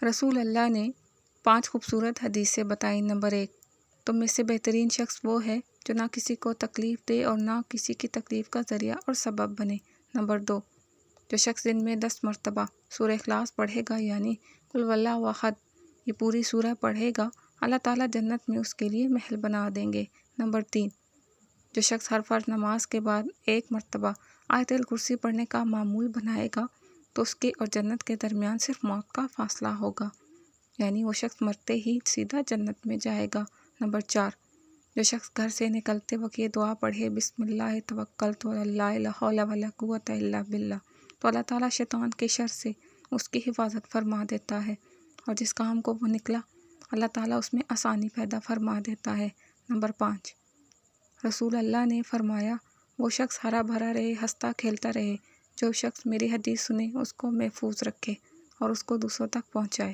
رسول اللہ نے 5 خوبصورت حدیثیں بتائیں۔ نمبر 1، تم میں سے بہترین شخص وہ ہے جو نہ کسی کو تکلیف دے اور نہ کسی کی تکلیف کا ذریعہ اور سبب بنے۔ نمبر 2، جو شخص دن میں 10 مرتبہ سورہ اخلاص پڑھے گا یعنی قل واللہ احد، یہ پوری سورہ پڑھے گا، اللہ تعالیٰ جنت میں اس کے لیے محل بنا دیں گے۔ نمبر 3، جو شخص ہر فرض نماز کے بعد 1 مرتبہ آیت الکرسی پڑھنے کا معمول بنائے گا تو اس کے اور جنت کے درمیان صرف موت کا فاصلہ ہوگا، یعنی وہ شخص مرتے ہی سیدھا جنت میں جائے گا۔ نمبر 4، جو شخص گھر سے نکلتے وقت یہ دعا پڑھے بسم اللہ توکلت علی اللہ لا حول ولا قوۃ الا باللہ، تو اللہ تعالیٰ شیطان کے شر سے اس کی حفاظت فرما دیتا ہے، اور جس کام کو وہ نکلا اللہ تعالیٰ اس میں آسانی پیدا فرما دیتا ہے۔ نمبر 5، رسول اللہ نے فرمایا وہ شخص ہرا بھرا رہے، ہنستا کھیلتا رہے جو شخص میری حدیث سنے، اس کو محفوظ رکھے اور اس کو دوسروں تک پہنچائے۔